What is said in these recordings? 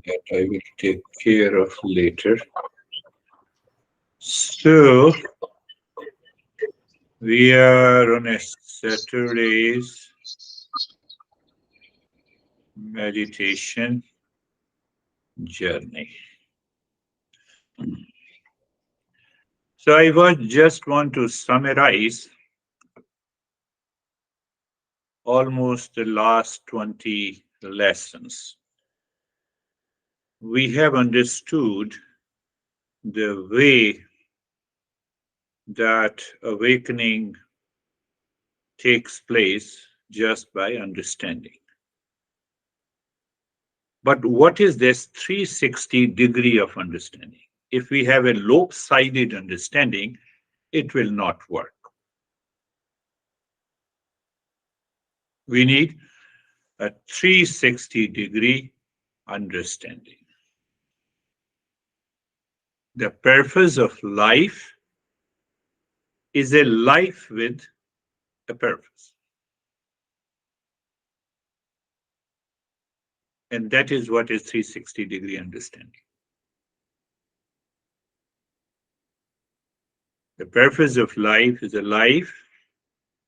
that I will take care of later. So we are on a Saturday's meditation journey. So I was just want to summarize almost the last 20 lessons. We have understood the way that awakening takes place just by understanding. But what is this 360 degree of understanding? If we have a lopsided understanding, it will not work. We need a 360-degree understanding. The purpose of life is a life with a purpose. And that is what is 360-degree understanding. The purpose of life is a life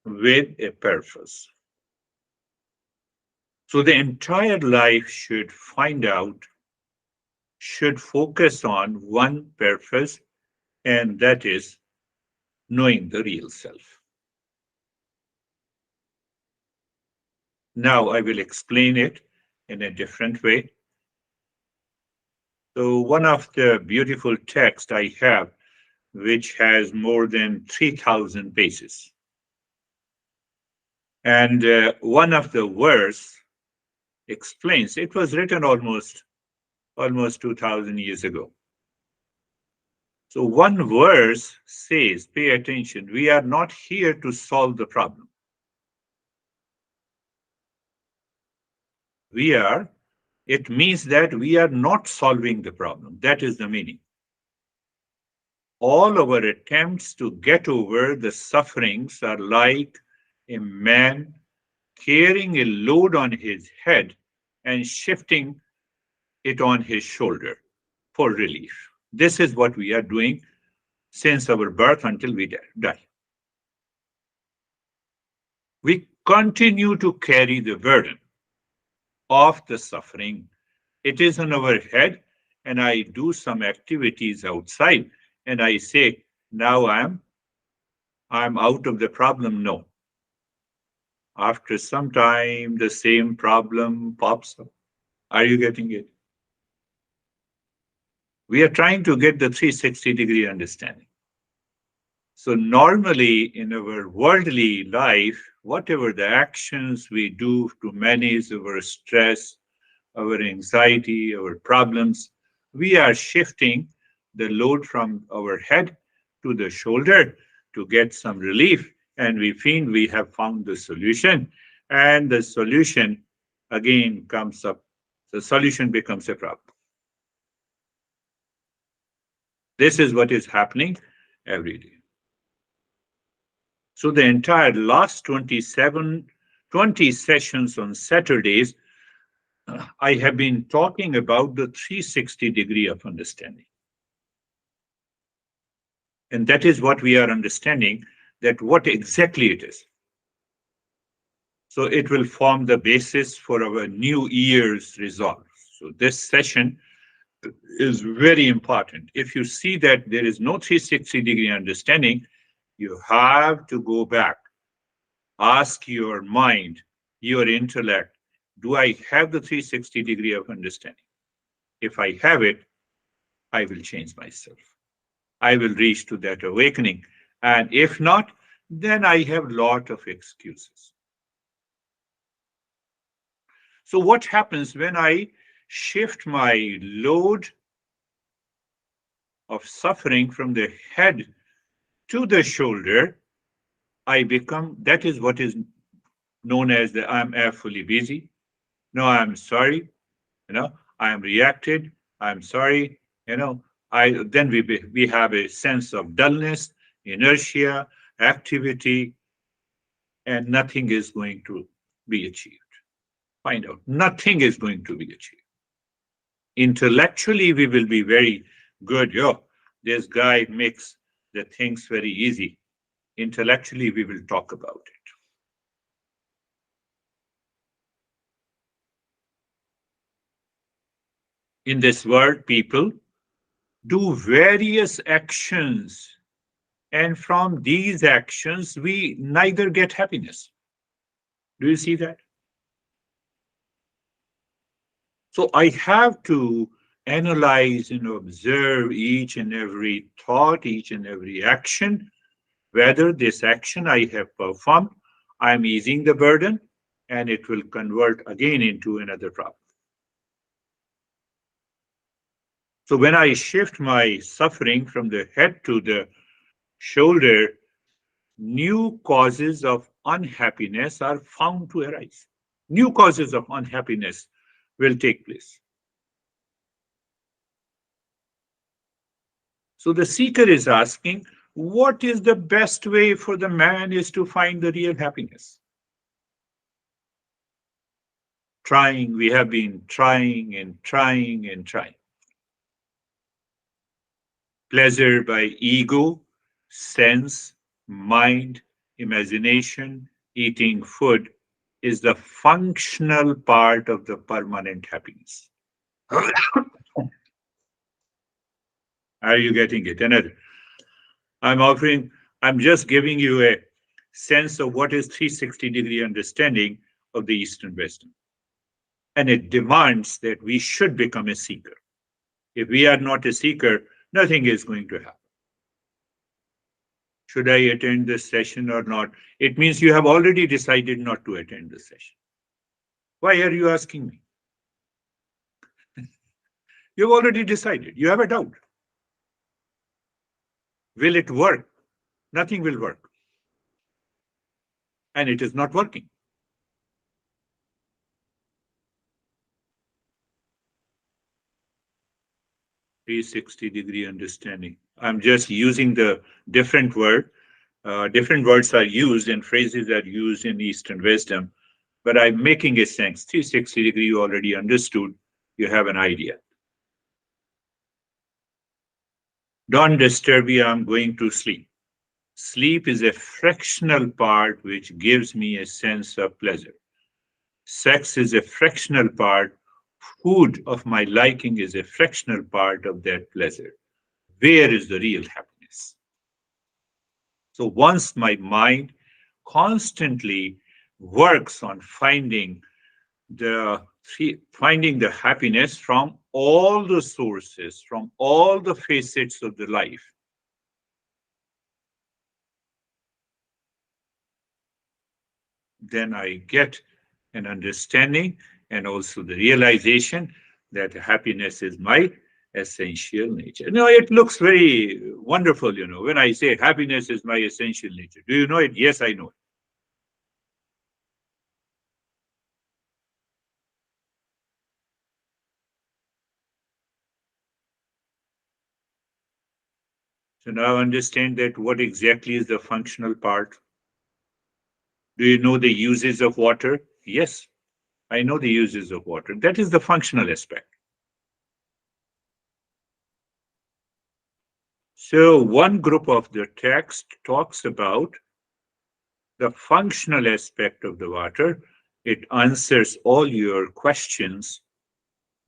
with a purpose. So the entire life should focus on one purpose, and that is knowing the real self. Now I will explain it in a different way. So one of the beautiful texts I have, which has more than 3,000 pages. And one of the verse explains, it was written almost 2,000 years ago. So one verse says, pay attention, we are not here to solve the problem. It means that we are not solving the problem. That is the meaning. All our attempts to get over the sufferings are like a man carrying a load on his head and shifting it on his shoulder for relief. This is what we are doing since our birth until we die. We continue to carry the burden of the suffering. It is on our head, and I do some activities outside, and I say, now I'm out of the problem. No. After some time, the same problem pops up. Are you getting it? We are trying to get the 360-degree understanding. So normally in our worldly life, whatever the actions we do to manage our stress, our anxiety, our problems, we are shifting the load from our head to the shoulder to get some relief. And we feel we have found the solution. And the solution again comes up. The solution becomes a problem. This is what is happening every day. So the entire last 20 sessions on Saturdays, I have been talking about the 360 degree of understanding. And that is what we are understanding, that what exactly it is. So it will form the basis for our new year's resolve. So this session is very important. If you see that there is no 360-degree understanding, you have to go back. Ask your mind, your intellect, do I have the 360-degree of understanding? If I have it, I will change myself. I will reach to that awakening. And if not, then I have a lot of excuses. So what happens when I shift my load of suffering from the head to the shoulder? That is what is known as the I'm fully busy. No, I'm sorry. I am reacted. I'm sorry. Then we have a sense of dullness, inertia, activity, and nothing is going to be achieved. Find out. Nothing is going to be achieved. Intellectually, we will be very good. Yo, this guy makes the things very easy. Intellectually, we will talk about it. In this world, people do various actions, and from these actions, we neither get happiness. Do you see that? So I have to analyze and observe each and every thought, each and every action, whether this action I have performed, I'm easing the burden and it will convert again into another problem. So when I shift my suffering from the head to the shoulder, new causes of unhappiness are found to arise. New causes of unhappiness will take place. So the seeker is asking, what is the best way for the man is to find the real happiness? Trying, we have been trying and trying and trying. Pleasure by ego, sense, mind, imagination, eating food is the functional part of the permanent happiness. Are you getting it? Another. I'm offering, I'm just giving you a sense of what is 360-degree understanding of the Eastern wisdom. And it demands that we should become a seeker. If we are not a seeker, nothing is going to happen. Should I attend this session or not? It means you have already decided not to attend the session. Why are you asking me? You've already decided. You have a doubt. Will it work? Nothing will work. And it is not working. 360-degree understanding. I'm just using the different word. Different words are used and phrases are used in Eastern wisdom, but I'm making a sense. 360-degree, you already understood. You have an idea. Don't disturb me, I'm going to sleep. Sleep is a fractional part which gives me a sense of pleasure. Sex is a fractional part. Food of my liking is a fractional part of that pleasure. Where is the real happiness? So once my mind constantly works on finding the happiness from all the sources, from all the facets of the life, then I get an understanding and also the realization that happiness is my essential nature. No, it looks very wonderful, when I say happiness is my essential nature. Do you know it? Yes, I know it. So now understand that what exactly is the functional part. Do you know the uses of water? Yes, I know the uses of water. That is the functional aspect. So one group of the text talks about the functional aspect of the water. It answers all your questions,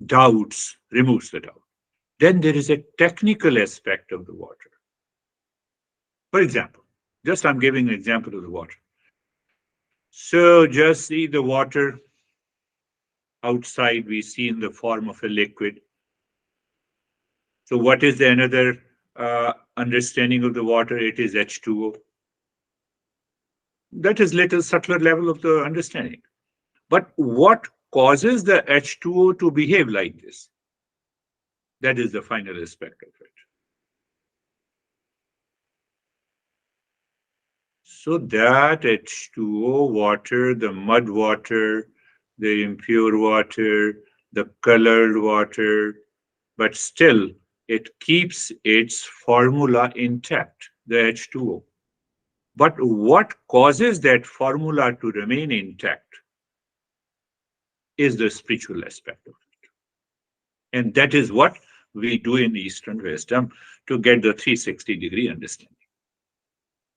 doubts, removes the doubt. Then there is a technical aspect of the water. For example, just I'm giving an example of the water. So just see the water outside, we see in the form of a liquid. So what is the another understanding of the water? It is H2O. That is little subtler level of the understanding. But what causes the H2O to behave like this? That is the final aspect of it. So that H2O water, the mud water, the impure water, the colored water, but still it keeps its formula intact, the H2O. But what causes that formula to remain intact is the spiritual aspect of it. And that is what we do in Eastern wisdom to get the 360-degree understanding.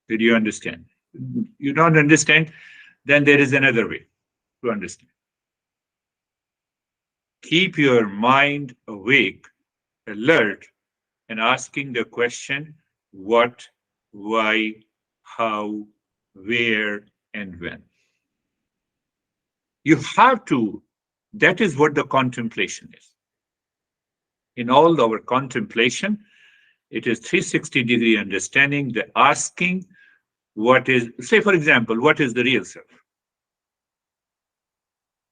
Did you understand? You don't understand? Then there is another way to understand. Keep your mind awake, alert, and asking the question what, why, how, where, and when. You have to, that is what the contemplation is. In all our contemplation, it is 360-degree understanding, the asking what is, say, for example, what is the real self?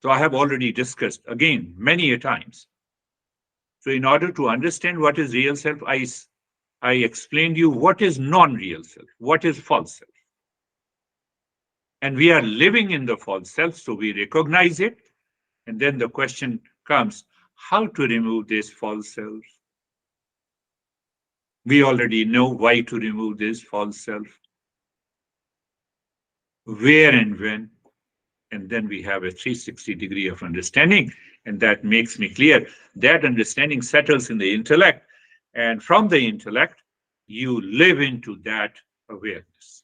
So I have already discussed again many a times. So in order to understand what is real self, I explained you what is non-real self, what is false self. And we are living in the false self, so we recognize it. And then the question comes, how to remove this false self? We already know why to remove this false self, where and when. And then we have a 360-degree of understanding. And that makes me clear that understanding settles in the intellect. And from the intellect, you live into that awareness.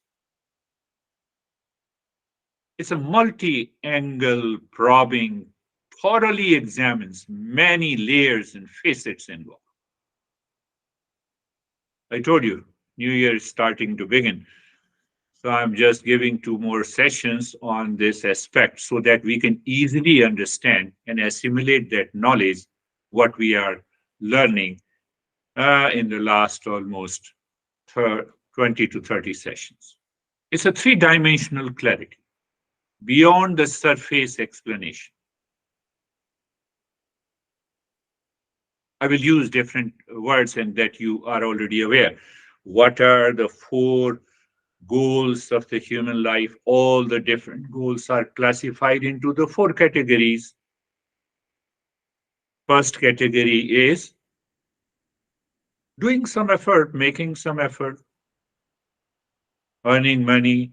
It's a multi-angle probing, thoroughly examines many layers and facets involved. I told you, New Year is starting to begin. So I'm just giving 2 more sessions on this aspect so that we can easily understand and assimilate that knowledge, what we are learning in the last almost 20 to 30 sessions. It's a 3-dimensional clarity beyond the surface explanation. I will use different words and that you are already aware. What are the 4 goals of the human life? All the different goals are classified into the 4 categories. First category is doing some effort, making some effort, earning money.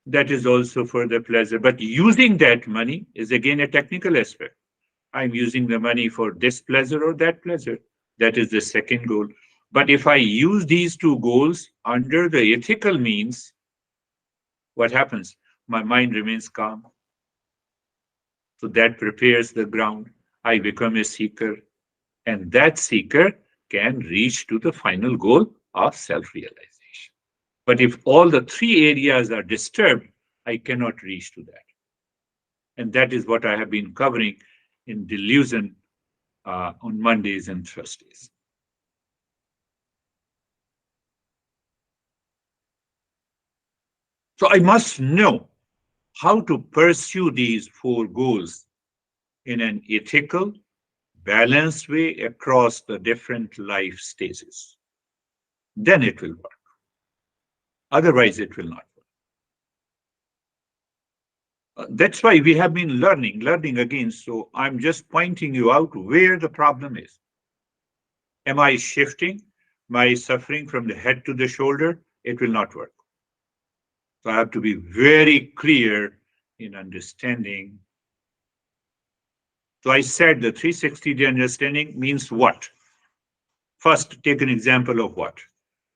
That is also for the pleasure. But using that money is again a technical aspect. I'm using the money for this pleasure or that pleasure. That is the second goal. But if I use these 2 goals under the ethical means, what happens? My mind remains calm. So that prepares the ground. I become a seeker. And that seeker can reach to the final goal of self-realization. But if all the 3 areas are disturbed, I cannot reach to that. And that is what I have been covering in delusion on Mondays and Thursdays. So I must know how to pursue these 4 goals in an ethical, balanced way across the different life stages. Then it will work. Otherwise, it will not work. That's why we have been learning again. So I'm just pointing you out where the problem is. Am I shifting my suffering from the head to the shoulder? It will not work. So I have to be very clear in understanding. So I said the 360-degree understanding means what? First, take an example of what?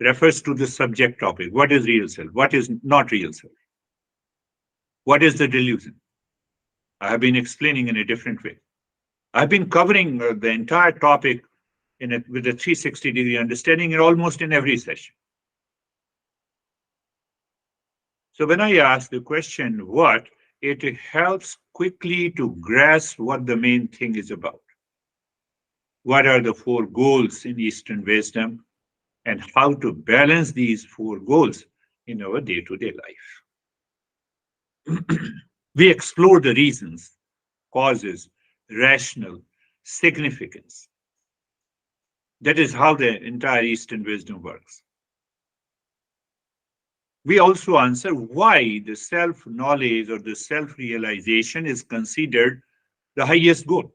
Refers to the subject topic. What is real self? What is not real self? What is the delusion? I have been explaining in a different way. I've been covering the entire topic with a 360-degree understanding in almost in every session. So when I ask the question, what, it helps quickly to grasp what the main thing is about. What are the 4 goals in Eastern wisdom and how to balance these 4 goals in our day-to-day life. We explore the reasons, causes, rational, significance. That is how the entire Eastern wisdom works. We also answer why the self-knowledge or the self-realization is considered the highest goal.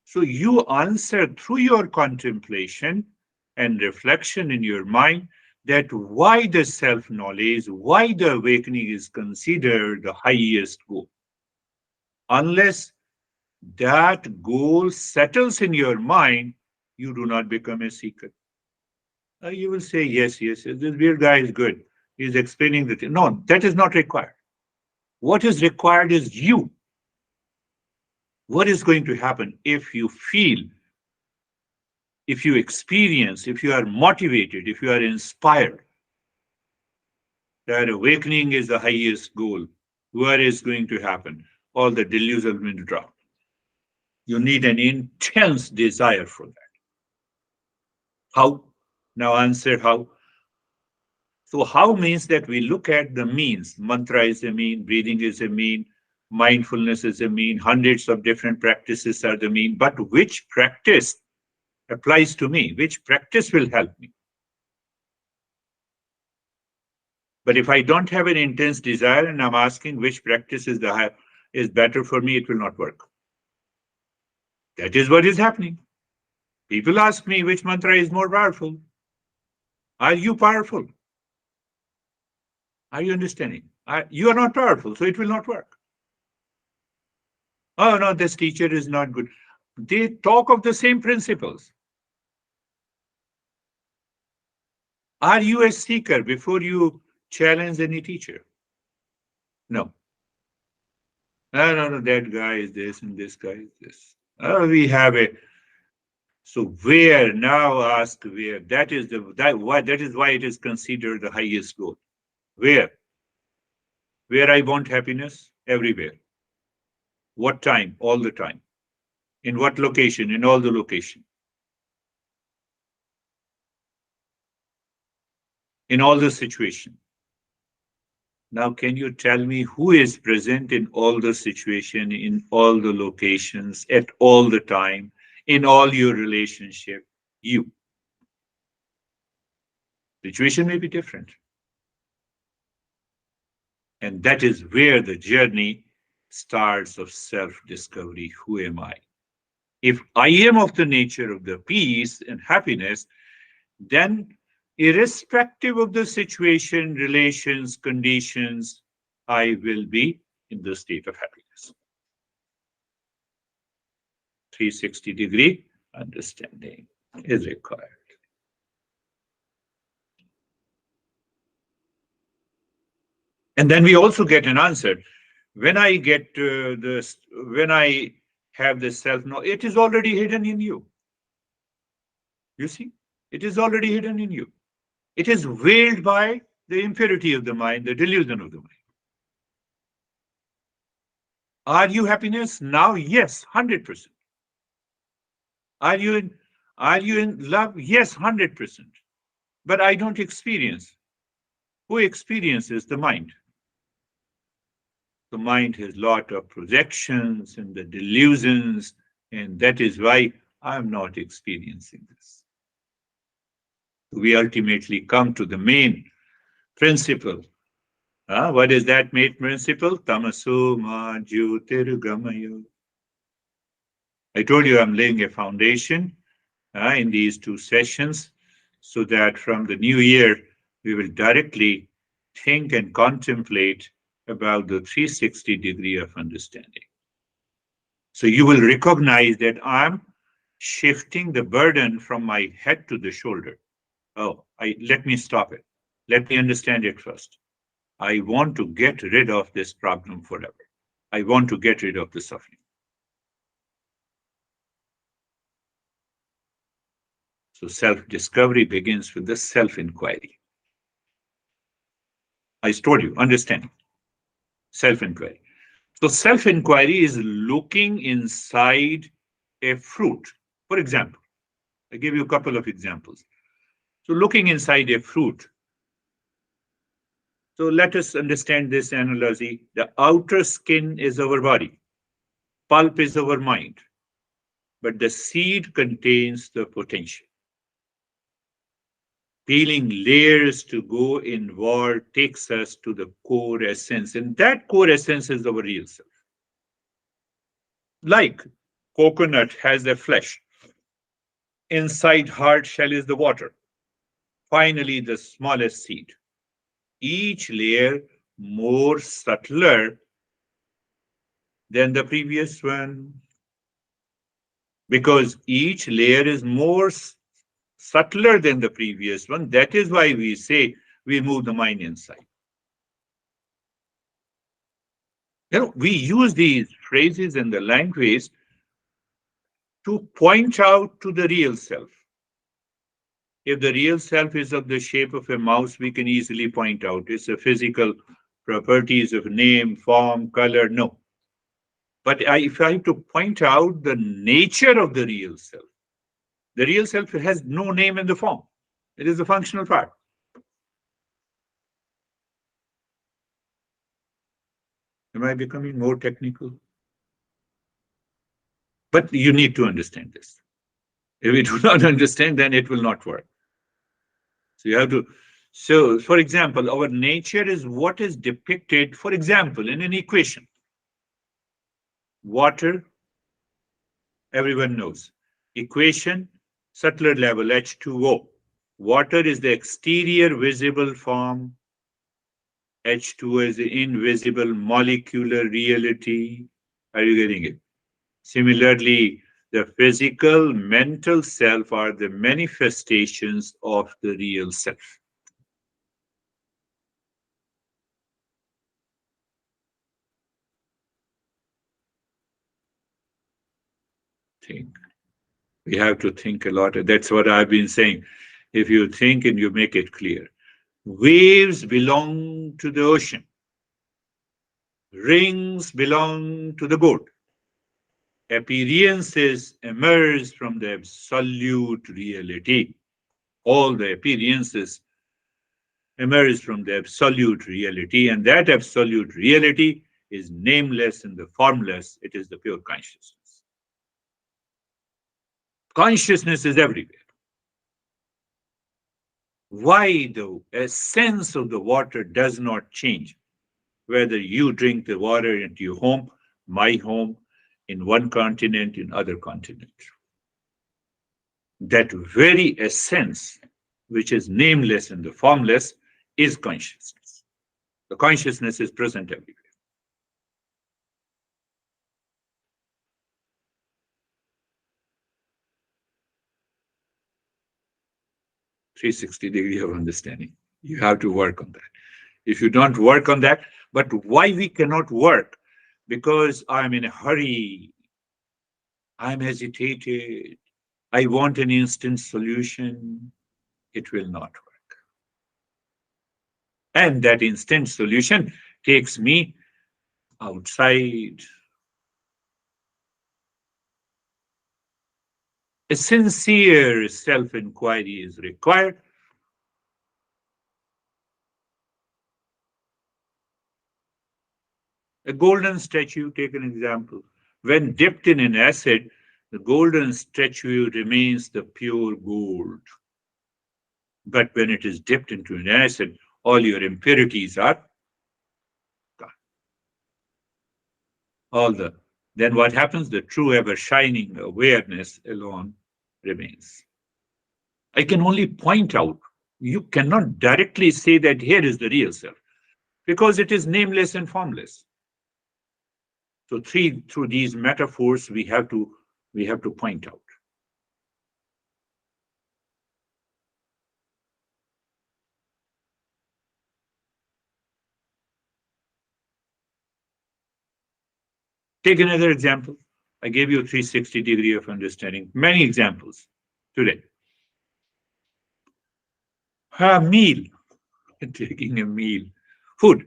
So you answer through your contemplation and reflection in your mind that why the self-knowledge, why the awakening is considered the highest goal. Unless that goal settles in your mind, you do not become a seeker. You will say, yes, yes, yes, this weird guy is good. He's explaining the thing. No, that is not required. What is required is you. What is going to happen if you feel, if you experience, if you are motivated, if you are inspired that awakening is the highest goal? What is going to happen? All the delusion will drop. You need an intense desire for that. How? Now answer how. So how means that we look at the means. Mantra is a mean, breathing is a mean, mindfulness is a mean, hundreds of different practices are the mean. But which practice applies to me? Which practice will help me? But if I don't have an intense desire and I'm asking which practice is better for me, it will not work. That is what is happening. People ask me which mantra is more powerful. Are you powerful? Are you understanding? You are not powerful, so it will not work. Oh no, this teacher is not good. They talk of the same principles. Are you a seeker before you challenge any teacher? No. No, no, no, that guy is this and this guy is this. Oh, we have a. So where now ask where? That is why it is considered the highest goal. Where? Where I want happiness? Everywhere. What time? All the time. In what location? In all the location. In all the situation. Now, can you tell me who is present in all the situation, in all the locations, at all the time, in all your relationship? You. Situation may be different. And that is where the journey starts of self-discovery. Who am I? If I am of the nature of the peace and happiness, then irrespective of the situation, relations, conditions, I will be in the state of happiness. 360-degree understanding is required. And then we also get an answer. When I get this, when I have this self knowledge, it is already hidden in you. You see, it is already hidden in you. It is veiled by the impurity of the mind, the delusion of the mind. Are you happiness now? Yes, 100%. Are you in are you in love? Yes, 100%. But I don't experience. Who experiences? The mind. The mind has lot of projections and the delusions, and that is why I'm not experiencing this. We ultimately come to the main principle. What is that main principle? Tamaso ma jyotirgamayo. I told you I'm laying a foundation in these two sessions so that from the new year we will directly think and contemplate about the 360 degree of understanding. So you will recognize that I'm shifting the burden from my head to the shoulder. Let me stop it. Let me understand it first. I want to get rid of this problem forever. I want to get rid of the suffering. So self-discovery begins with the self-inquiry. I told you, understanding, self-inquiry. So self-inquiry is looking inside a fruit. For example, I give you a couple of examples. So looking inside a fruit. So let us understand this analogy. The outer skin is our body. Pulp is our mind. But the seed contains the potential. Peeling layers to go inward takes us to the core essence. And that core essence is our real self. Like coconut has a flesh. Inside hard shell is the water. Finally, the smallest seed. Each layer more subtler than the previous one. because each layer is more subtler than the previous one. That is why we say we move the mind inside. We use these phrases in the language to point out to the real self. If the real self is of the shape of a mouse, we can easily point out it's a physical properties of name, form, color. No. But if I have to point out the nature of the real self has no name in the form. It is a functional part. Am I becoming more technical? But you need to understand this. If we do not understand, then it will not work. So you have to. So, for example, our nature is what is depicted, for example, in an equation. Water, everyone knows. Equation, subtler level, H2O. Water is the exterior visible form. H2O is the invisible molecular reality. Are you getting it? Similarly, the physical, mental self are the manifestations of the real self. Think. We have to think a lot. That's what I've been saying. If you think and you make it clear, waves belong to the ocean, rings belong to the boat, appearances emerge from the absolute reality. All the appearances emerge from the absolute reality, and that absolute reality is nameless and the formless. It is the pure consciousness. Consciousness is everywhere. Why, though, a sense of the water does not change, whether you drink the water into your home, my home, in one continent, in other continent. That very essence, which is nameless and the formless, is consciousness. The consciousness is present everywhere. 360 degree of understanding. You have to work on that. If you don't work on that, but why we cannot work? Because I'm in a hurry, I'm agitated, I want an instant solution, it will not work. And that instant solution takes me outside. A sincere self inquiry is required. A golden statue, take an example. When dipped in an acid, the golden statue remains the pure gold. But when it is dipped into an acid, all your impurities are gone. All the then what happens? The true ever shining awareness alone remains. I can only point out. You cannot directly say that here is the real self because it is nameless and formless. So through these metaphors we have to point out. Take another example. I gave you a 360 degree of understanding. Many examples today. A meal, taking a meal, food.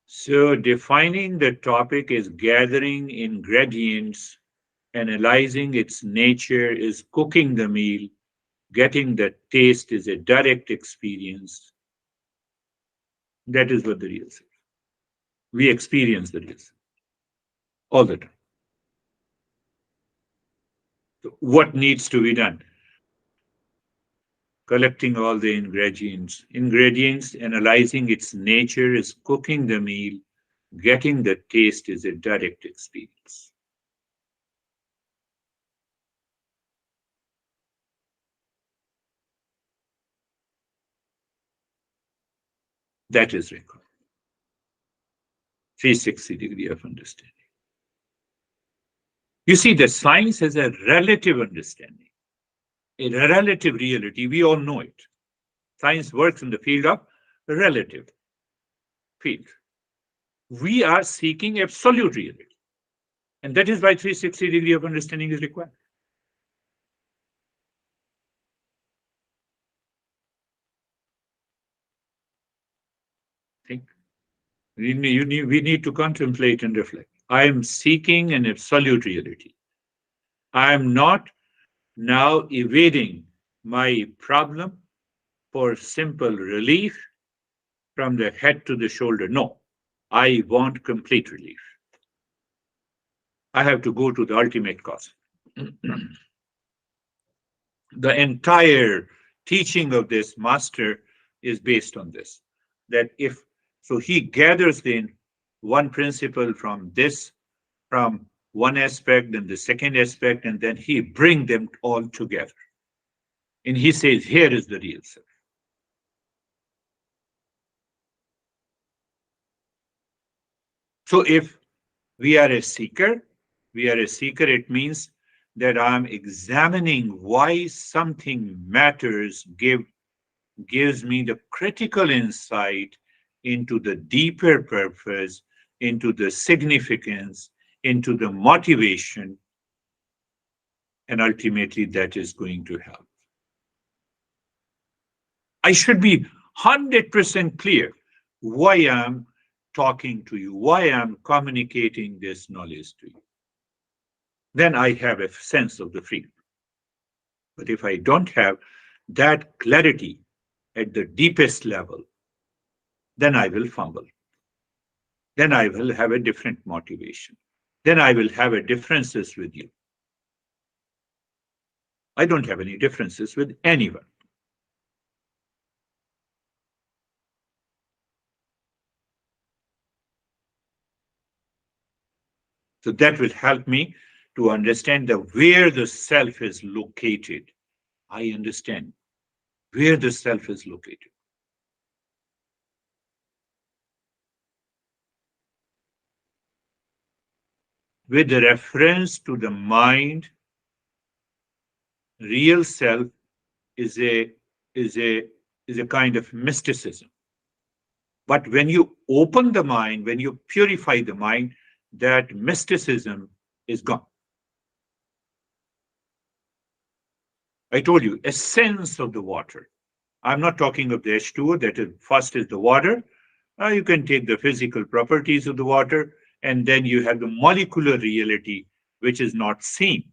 So defining the topic is gathering ingredients, analyzing its nature is cooking the meal, getting the taste is a direct experience. That is what the real is. We experience the real all the time. So what needs to be done? Collecting all the ingredients, analyzing its nature is cooking the meal, getting the taste is a direct experience. That is required. 360 degree of understanding. You see, that science has a relative understanding, a relative reality. We all know it. Science works in the field of relative field. We are seeking absolute reality. And that is why 360 degree of understanding is required. Think. We need to contemplate and reflect. I am seeking an absolute reality. I am not now evading my problem for simple relief from the head to the shoulder. No, I want complete relief. I have to go to the ultimate cause. The entire teaching of this master is based on this. That if so, he gathers in one principle from this, from one aspect, then the second aspect, and then he brings them all together. And he says, here is the real self. So if we are a seeker, it means that I'm examining why something matters, gives me the critical insight into the deeper purpose, into the significance, into the motivation, and ultimately that is going to help. I should be 100% clear why I'm talking to you, why I'm communicating this knowledge to you. Then I have a sense of the freedom. But if I don't have that clarity at the deepest level, then I will fumble. Then I will have a different motivation. Then I will have a differences with you. I don't have any differences with anyone. So that will help me to understand where the self is located. I understand where the self is located. With the reference to the mind, real self is a is a is a kind of mysticism. But when you open the mind, when you purify the mind, that mysticism is gone. I told you, essence of the water. I'm not talking of the H2O, that is first is the water. You can take the physical properties of the water, and then you have the molecular reality, which is not seen.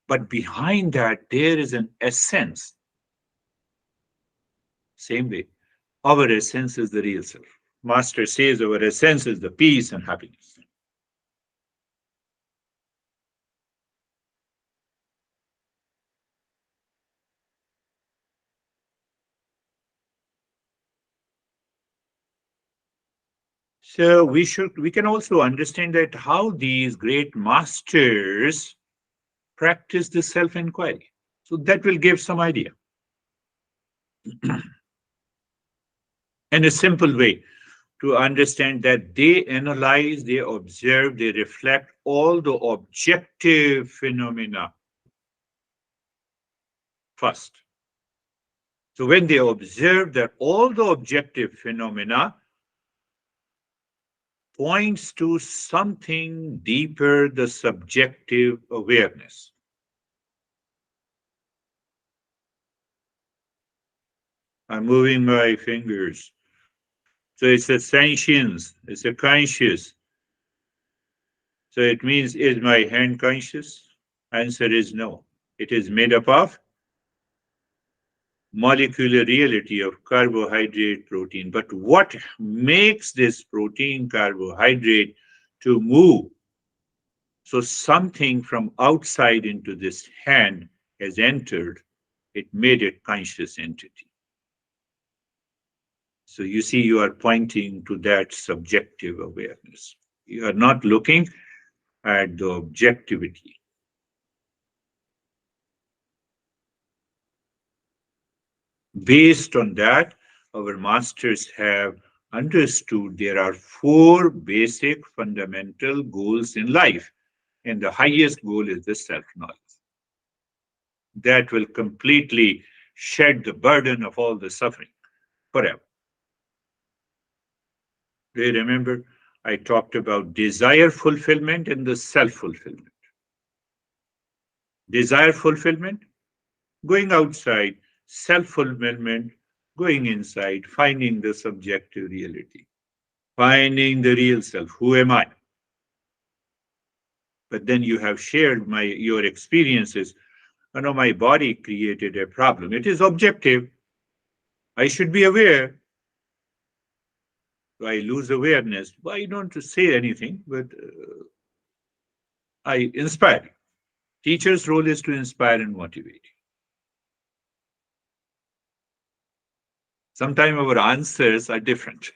But behind that, there is an essence. Same way, our essence is the real self. Master says our essence is the peace and happiness. So we can also understand that how these great masters practice the self-inquiry. So that will give some idea. And a simple way to understand that they analyze, they observe, they reflect all the objective phenomena first. So when they observe that all the objective phenomena points to something deeper, the subjective awareness. I'm moving my fingers. So it's a sentience, it's a conscious. So it means, is my hand conscious? Answer is no. It is made up of molecular reality of carbohydrate, protein. But what makes this protein, carbohydrate to move? So something from outside into this hand has entered, it made it conscious entity. So you see, you are pointing to that subjective awareness. You are not looking at the objectivity. Based on that, our masters have understood there are four basic fundamental goals in life, and the highest goal is the self knowledge. That will completely shed the burden of all the suffering forever. Do you remember? I talked about desire fulfillment and the self fulfillment. Desire fulfillment, going outside, self fulfillment, going inside, finding the subjective reality, finding the real self. Who am I? But then you have shared your experiences. You know, my body created a problem. It is objective. I should be aware. I lose awareness. I don't say anything, but I inspire. Teacher's role is to inspire and motivate. Sometimes our answers are different.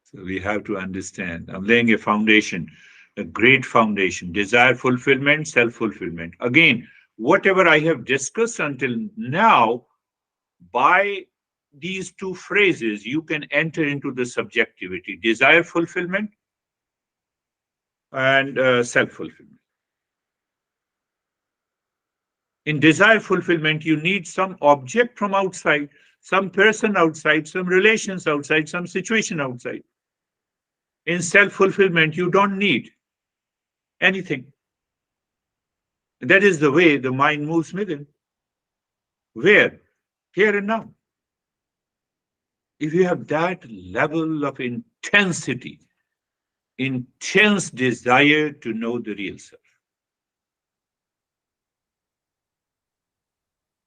So we have to understand. I'm laying a foundation, a great foundation, desire fulfillment, self fulfillment. Again, whatever I have discussed until now, by these two phrases, you can enter into the subjectivity, desire fulfillment and self fulfillment. In desire fulfillment, you need some object from outside, some person outside, some relations outside, some situation outside. In self fulfillment, you don't need anything. That is the way the mind moves within. Where? Here and now. If you have that level of intensity, intense desire to know the real self,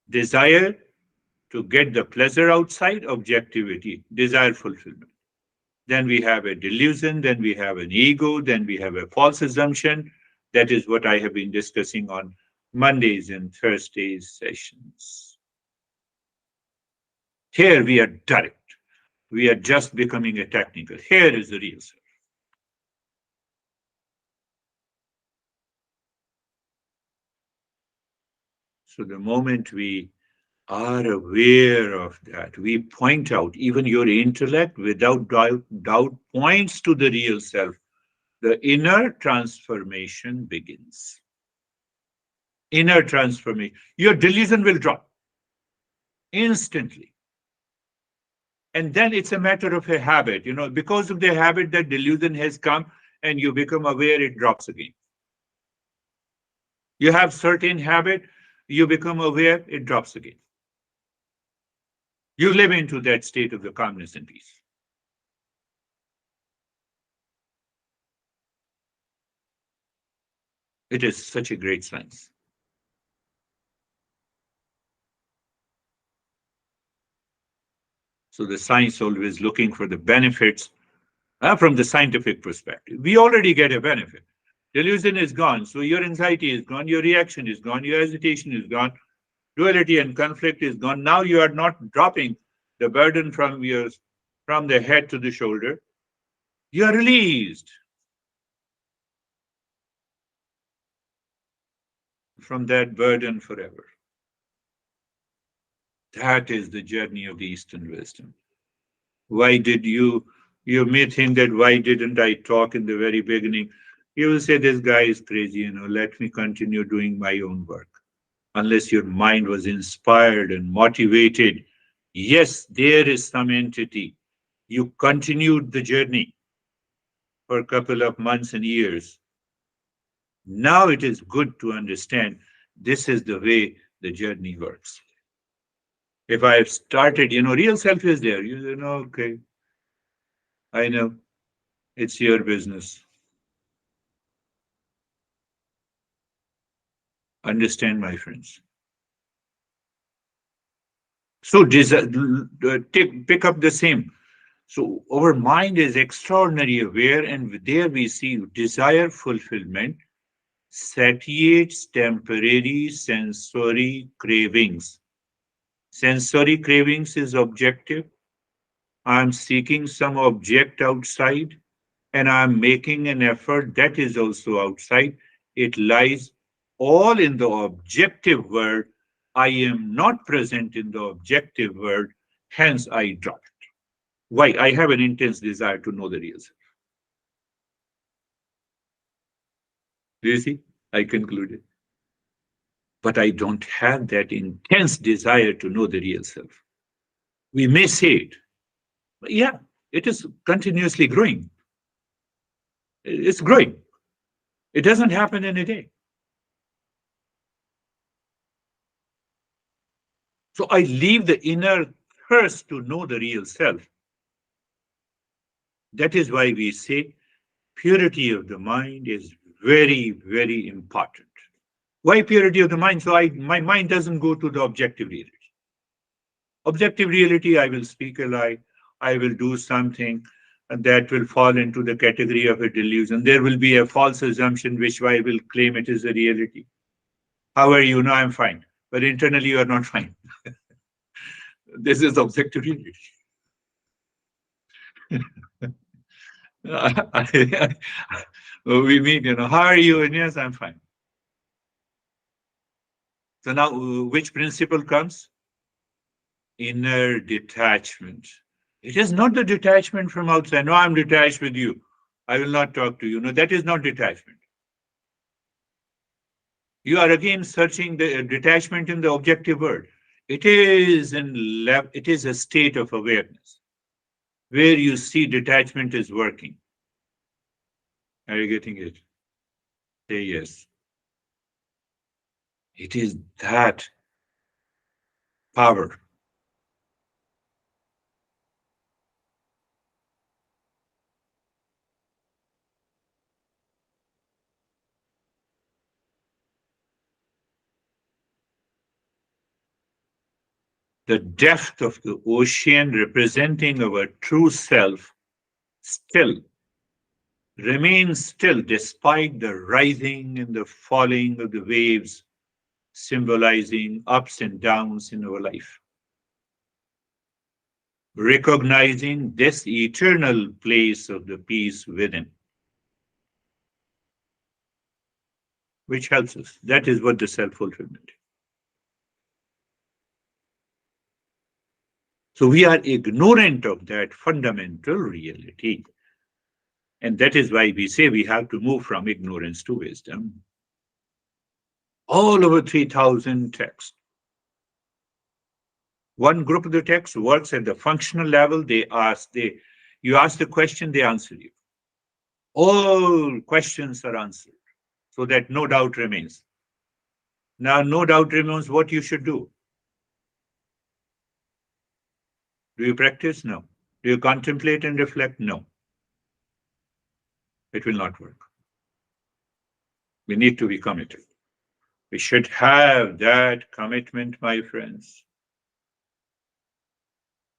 desire to get the pleasure outside, objectivity, desire fulfillment. Then we have a delusion, then we have an ego, then we have a false assumption. That is what I have been discussing on Mondays and Thursdays sessions. Here we are direct. We are just becoming a technical. Here is the real self. So the moment we are aware of that, we point out, even your intellect without doubt points to the real self. The inner transformation begins. Inner transformation. Your delusion will drop instantly. And then it's a matter of a habit. You know, because of the habit that delusion has come and you become aware, it drops again. You have certain habit, you become aware, it drops again. You live into that state of the calmness and peace. It is such a great science. So the science always looking for the benefits from the scientific perspective. We already get a benefit. Delusion is gone, so your anxiety is gone, your reaction is gone, your hesitation is gone, duality and conflict is gone. Now you are not dropping the burden from the head to the shoulder. You are released from that burden forever. That is the journey of the Eastern wisdom. Why did you may think that why didn't I talk in the very beginning? You will say, this guy is crazy, let me continue doing my own work. Unless your mind was inspired and motivated, yes, there is some entity. You continued the journey for a couple of months and years. Now it is good to understand this is the way the journey works. If I have started, real self is there. You know, okay, I know it's your business. Understand, my friends. So pick up the same. So our mind is extraordinarily aware, and there we see desire fulfillment satiates temporary sensory cravings. Sensory cravings is objective. I'm seeking some object outside and I'm making an effort that is also outside. It lies all in the objective world. I am not present in the objective world. Hence, I drop it. Why? I have an intense desire to know the real self. Do you see? I concluded. But I don't have that intense desire to know the real self. We may say it, but yeah, it is continuously growing. It's growing. It doesn't happen in a day. So I leave the inner thirst to know the real self. That is why we say purity of the mind is very, very important. Why purity of the mind? So my mind doesn't go to the objective reality. Objective reality, I will speak a lie, I will do something and that will fall into the category of a delusion. There will be a false assumption which I will claim it is a reality. How are you? No, I'm fine. But internally, you are not fine. This is objective reality. We meet, how are you? And yes, I'm fine. So now, which principle comes? Inner detachment. It is not the detachment from outside. No, I'm detached with you. I will not talk to you. No, that is not detachment. You are again searching the detachment in the objective world. It is a state of awareness where you see detachment is working. Are you getting it? Say yes. It is that power. The depth of the ocean representing our true self still remains still despite the rising and the falling of the waves, symbolizing ups and downs in our life. Recognizing this eternal place of the peace within, which helps us. That is what the self fulfillment. So we are ignorant of that fundamental reality. And that is why we say we have to move from ignorance to wisdom. All over 3,000 texts. One group of the text works at the functional level. You ask the question, they answer you. All questions are answered so that no doubt remains. Now, no doubt remains what you should do. Do you practice? No. Do you contemplate and reflect? No. It will not work. We need to be committed. We should have that commitment, my friends.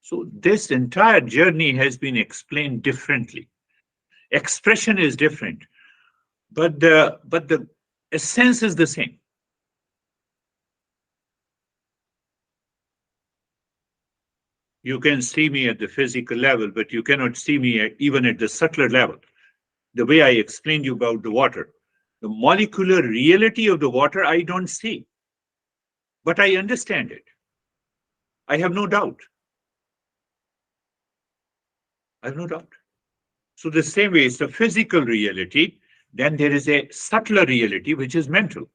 So this entire journey has been explained differently. Expression is different, but the essence is the same. You can see me at the physical level, but you cannot see me even at the subtler level. The way I explained you about the water, the molecular reality of the water, I don't see, but I understand it. I have no doubt. I have no doubt. So the same way it's the physical reality, then there is a subtler reality, which is mental.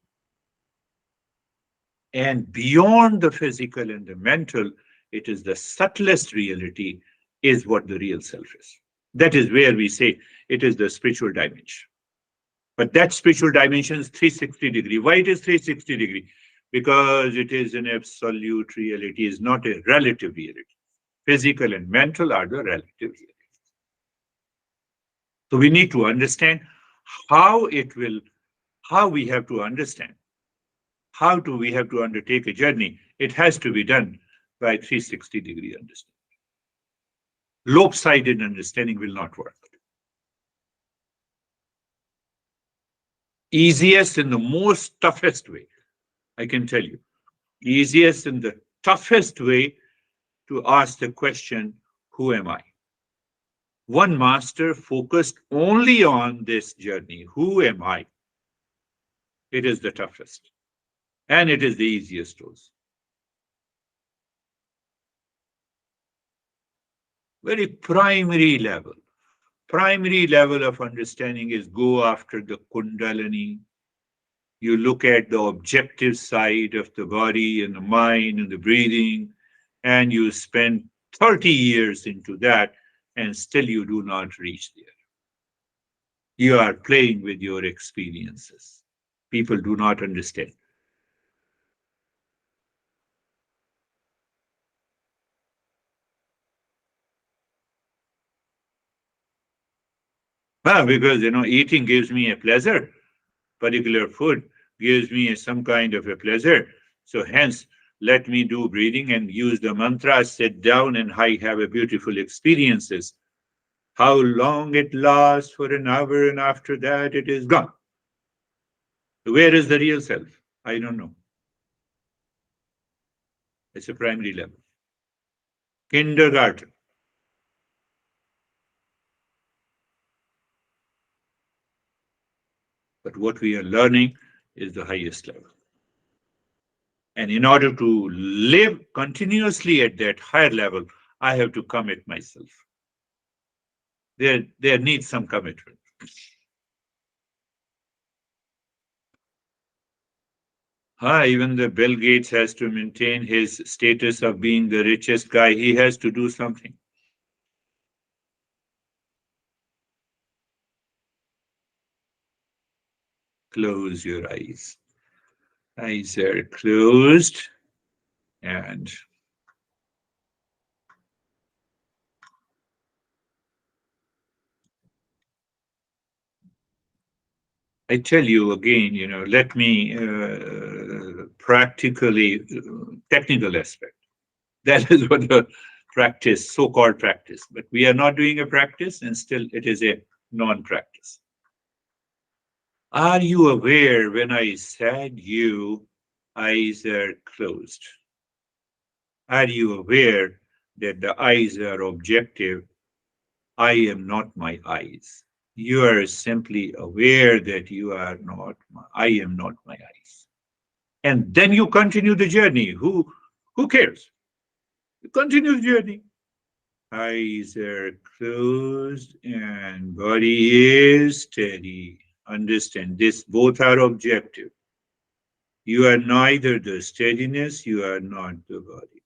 And beyond the physical and the mental, it is the subtlest reality is what the real self is. That is where we say it is the spiritual dimension. But that spiritual dimension is 360 degree. Why it is 360 degree? Because it is an absolute reality, is not a relative reality. Physical and mental are the relative realities. So we need to understand how it will, how we have to understand. How do we have to undertake a journey? It has to be done by 360-degree understanding. Lopsided understanding will not work. Easiest and the most toughest way, I can tell you, easiest and the toughest way to ask the question, who am I? One master focused only on this journey, who am I? It is the toughest. And it is the easiest also. very primary level. Primary level of understanding is go after the Kundalini. You look at the objective side of the body and the mind and the breathing, and you spend 30 years into that, and still you do not reach there. You are playing with your experiences. People do not understand. Because eating gives me a pleasure. Particular food gives me some kind of a pleasure. So hence, let me do breathing and use the mantra, sit down, and I have a beautiful experiences. How long it lasts for an hour, and after that it is gone. Where is the real self? I don't know. It's a primary level. Kindergarten. But what we are learning is the highest level. And in order to live continuously at that higher level, I have to commit myself. There needs some commitment. Even the Bill Gates has to maintain his status of being the richest guy. He has to do something. Close your eyes. Eyes are closed, and I tell you again, let me practically, technical aspect. That is what the practice, so-called practice. But we are not doing a practice, and still it is a non-practice. Are you aware when I said you eyes are closed? Are you aware that the eyes are objective? I am not my eyes. You are simply aware that you are not, I am not my eyes. And then you continue the journey. Who cares? You continue the journey. Eyes are closed and body is steady. Understand this, both are objective. You are neither the steadiness, you are not the body.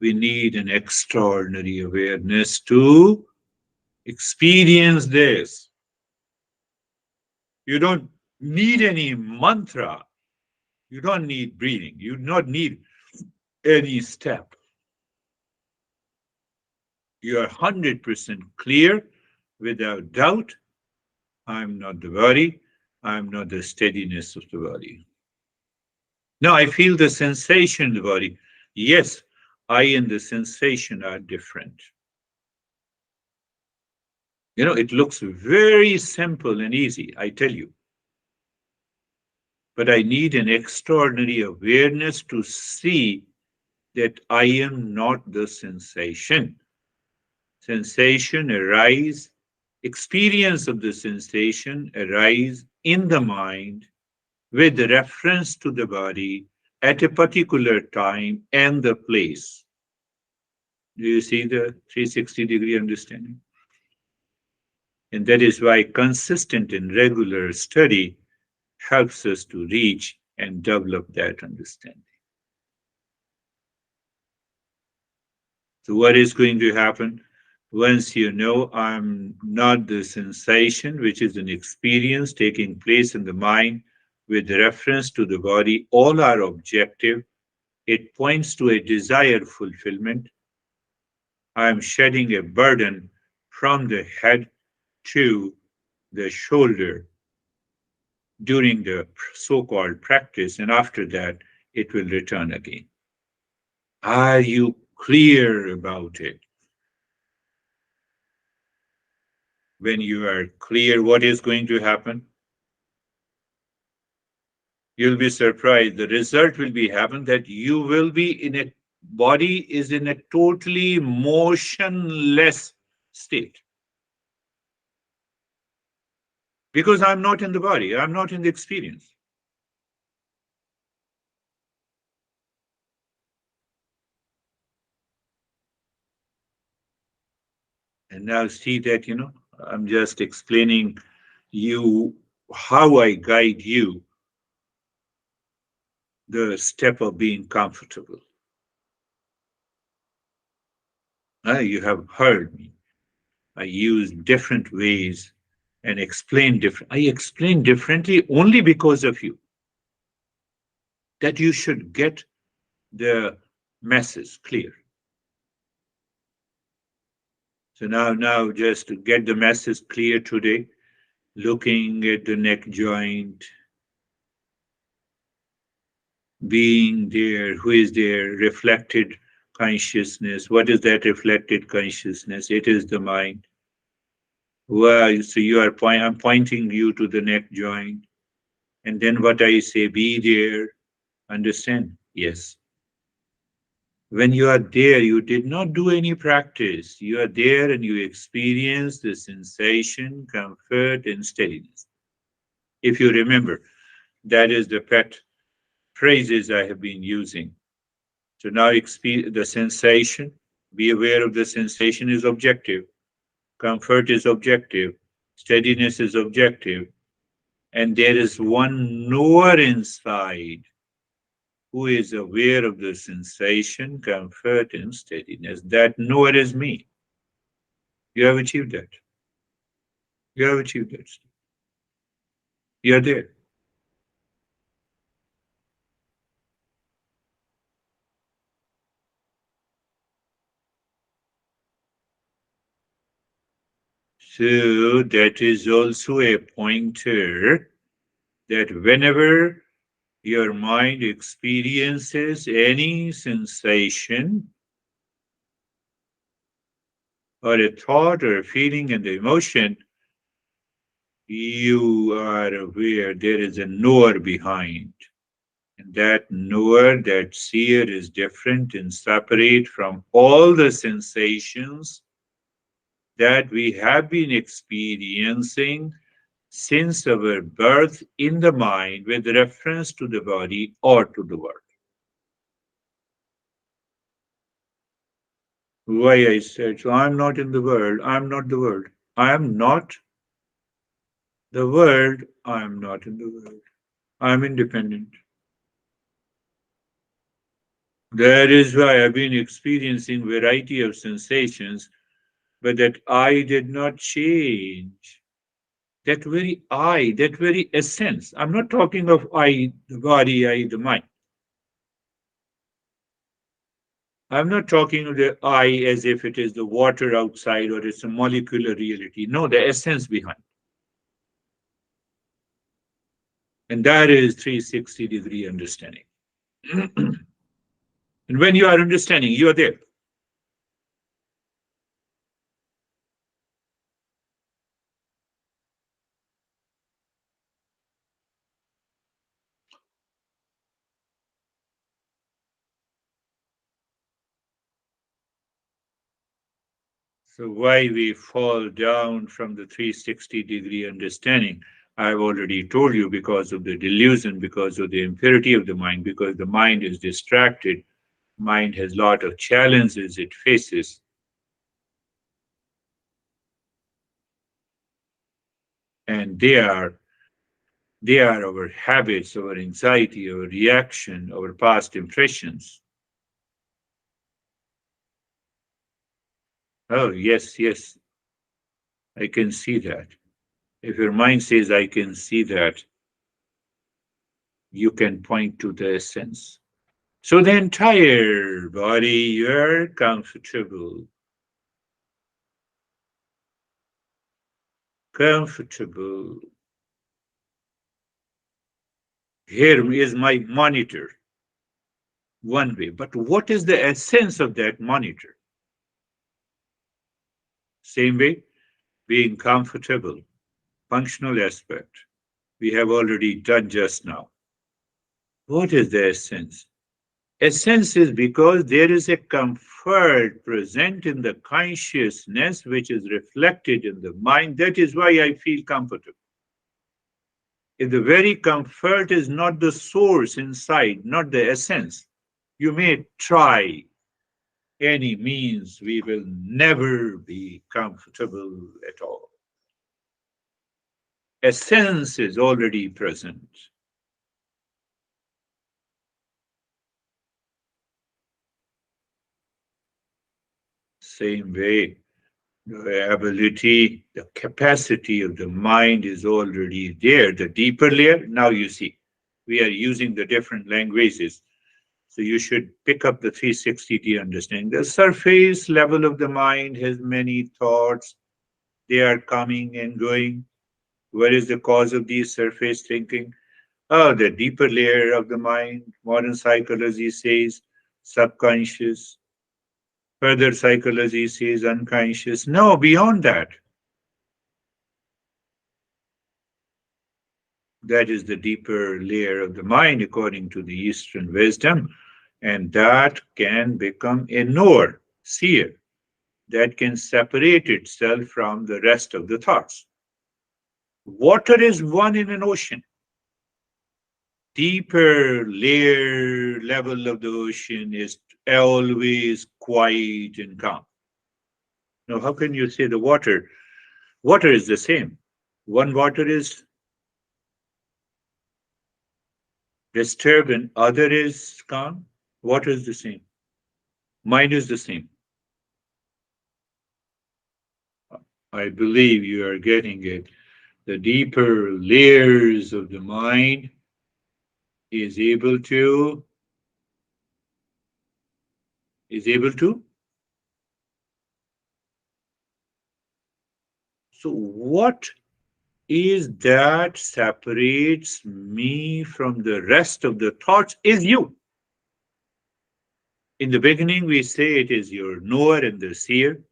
We need an extraordinary awareness to experience this. You don't need any mantra. You don't need breathing. You do not need any step. You are 100% clear without doubt. I'm not the body. I'm not the steadiness of the body. Now I feel the sensation in the body. Yes, I and the sensation are different. It looks very simple and easy, I tell you. But I need an extraordinary awareness to see that I am not the sensation. Sensation arise, experience of the sensation arise in the mind with reference to the body at a particular time and the place. Do you see the 360-degree understanding? And that is why consistent and regular study helps us to reach and develop that understanding. So, what is going to happen? Once you know I'm not the sensation, which is an experience taking place in the mind with reference to the body, all are objective. It points to a desired fulfillment. I am shedding a burden from the head to the shoulder during the so called practice, and after that, it will return again. Are you clear about it? When you are clear what is going to happen, you'll be surprised. The result will be happen that you will be in a body is in a totally motionless state. Because I'm not in the body, I'm not in the experience. And now see that, I'm just explaining you how I guide you the step of being comfortable. You have heard me. I use different ways and explain different. I explain differently only because of you, that you should get the message clear. So now just to get the message clear today, looking at the neck joint, being there, who is there, reflected consciousness. What is that reflected consciousness? It is the mind. Well, so I'm pointing you to the neck joint. And then what I say, be there, understand? Yes. When you are there, you did not do any practice. You are there and you experience the sensation, comfort, and steadiness. If you remember, that is the pet phrases I have been using. So now the sensation, be aware of the sensation is objective, comfort is objective, steadiness is objective, and there is one knower inside who is aware of the sensation, comfort, and steadiness. That knower is me. You have achieved that. You have achieved that. You are there. So that is also a pointer that whenever your mind experiences any sensation or a thought or a feeling and the emotion, you are aware there is a knower behind. And that knower, that seer is different and separate from all the sensations that we have been experiencing since our birth in the mind with reference to the body or to the world. Why I said, so I'm not in the world, I'm not the world. I am not the world, I am not in the world. I'm independent. That is why I've been experiencing variety of sensations, but that I did not change. That very I, that very essence. I'm not talking of I, the body, I, the mind. I'm not talking of the I as if it is the water outside or it's a molecular reality. No, the essence behind. And that is 360-degree understanding. And when you are understanding, you are there. So why we fall down from the 360-degree understanding, I've already told you, because of the delusion, because of the impurity of the mind, because the mind is distracted, mind has a lot of challenges it faces, and they are our habits, our anxiety, our reaction, our past impressions. Oh, yes, yes, I can see that. If your mind says, I can see that, you can point to the essence. So the entire body, you're comfortable. Comfortable. Here is my monitor, one way. But what is the essence of that monitor? Same way, being comfortable, functional aspect. We have already done just now. What is the essence? Essence is because there is a comfort present in the consciousness which is reflected in the mind. That is why I feel comfortable. If the very comfort is not the source inside, not the essence, you may try. any means, we will never be comfortable at all. Essence is already present. Same way, the ability, the capacity of the mind is already there. The deeper layer, now you see, we are using the different languages. So you should pick up the 360D understanding. The surface level of the mind has many thoughts. They are coming and going. What is the cause of these surface thinking? Oh, the deeper layer of the mind. Modern psychology says subconscious. Further psychology says unconscious. No, beyond that. That is the deeper layer of the mind, according to the Eastern wisdom. And that can become a knower, seer, that can separate itself from the rest of the thoughts. Water is one in an ocean. Deeper layer level of the ocean is always quiet and calm. Now, how can you say the water? Water is the same. One water is disturbed and other is calm. Water is the same. Mind is the same. I believe you are getting it. The deeper layers of the mind is able to is able to. So what is that separates me from the rest of the thoughts is you. In the beginning, we say it is your knower and the seer.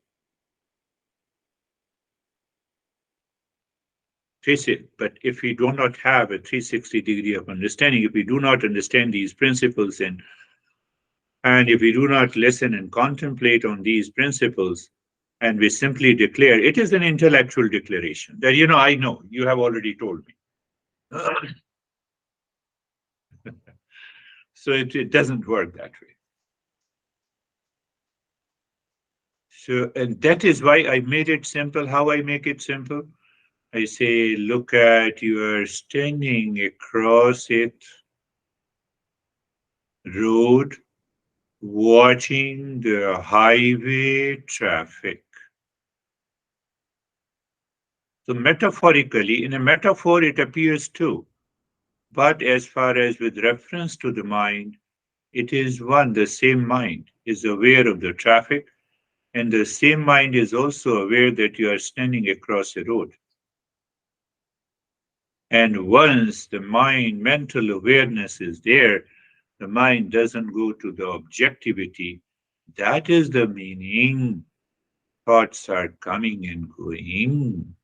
Face it, but if we do not have a 360 degree of understanding, if we do not understand these principles and if we do not listen and contemplate on these principles, and we simply declare, it is an intellectual declaration that, I know, you have already told me. So it doesn't work that way. So, and that is why I made it simple. How I make it simple? I say, look at you are standing across it road, watching the highway traffic. So metaphorically, in a metaphor, it appears too. But as far as with reference to the mind, it is one, the same mind is aware of the traffic, and the same mind is also aware that you are standing across a road. And once the mind, mental awareness is there, the mind doesn't go to the objectivity. That is the meaning. Thoughts are coming and going.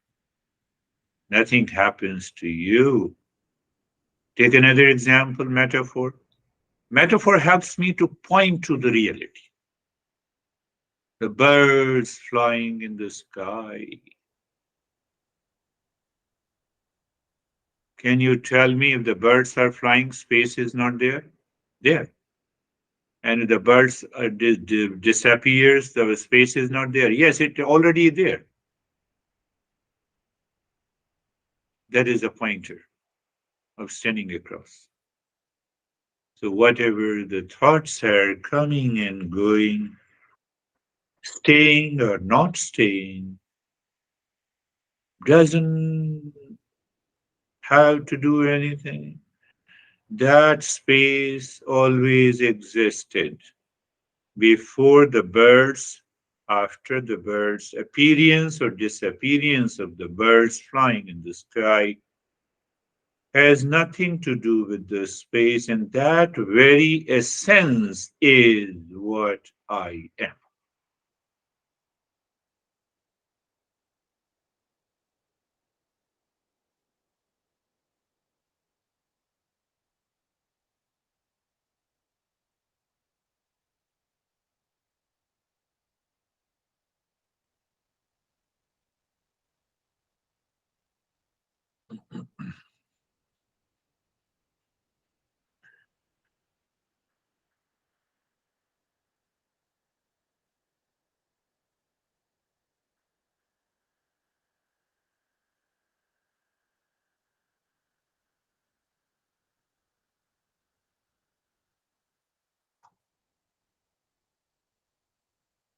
Nothing happens to you. Take another example, metaphor. Metaphor helps me to point to the reality. The birds flying in the sky. Can you tell me if the birds are flying, space is not there? There. And if the birds disappears, the space is not there. Yes, it already there. That is a pointer of standing across. So whatever the thoughts are coming and going, staying or not staying, doesn't have to do anything. That space always existed before the birds, after the birds' appearance or disappearance of the birds flying in the sky has nothing to do with the space, and that very essence is what I am.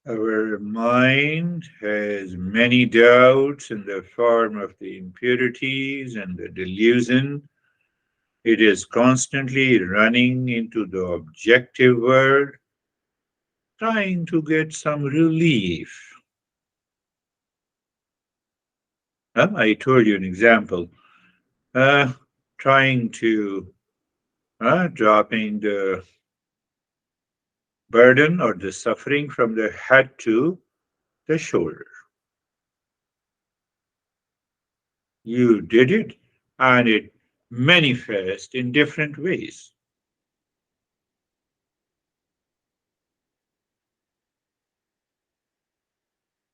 Our mind has many doubts in the form of the impurities and the delusion. It is constantly running into the objective world, trying to get some relief. I told you an example. Uh, Trying to dropping the burden or the suffering from the head to the shoulder. You did it, and it manifests in different ways.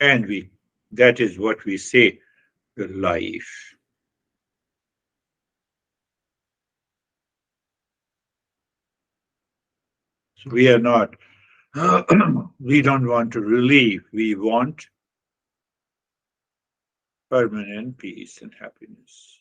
And that is what we say, the life. So we are not, we don't want to relieve, we want permanent peace and happiness.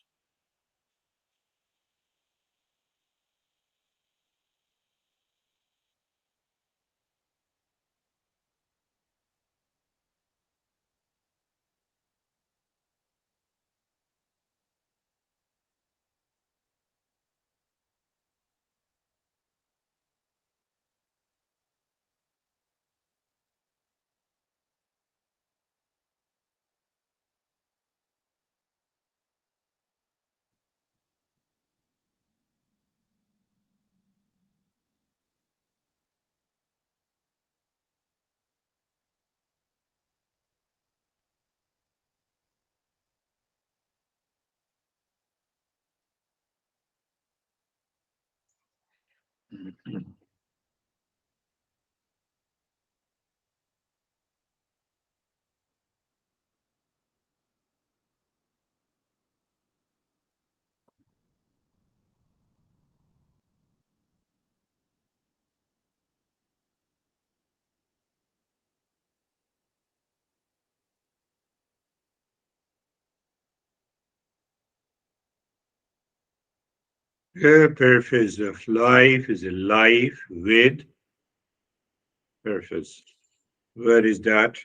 The purpose of life is a life with purpose. What is that?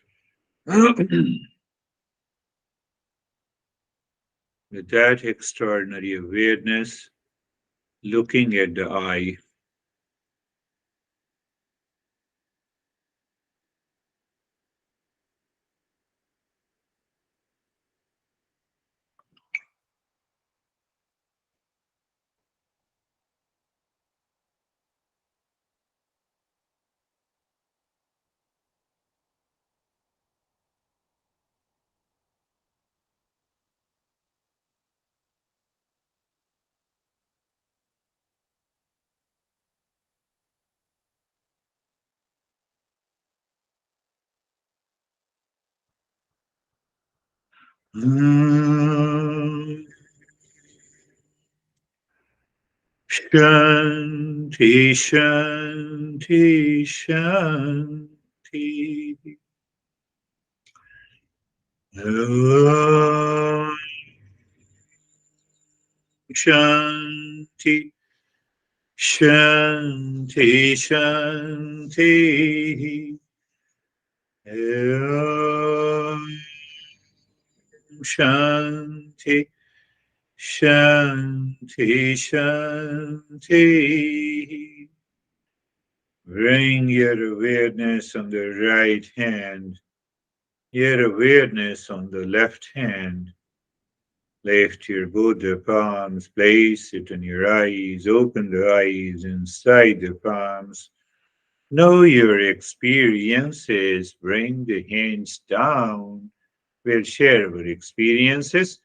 With that extraordinary awareness, looking at the eye. Shanti, Shanti, Shanti. Om Shanti, Shanti, Shanti. Om Shanti, Shanti, Shanti. Bring your awareness on the right hand, your awareness on the left hand. Lift your both the palms, place it on your eyes, open the eyes inside the palms. Know your experiences, bring the hands down. We'll share our experiences.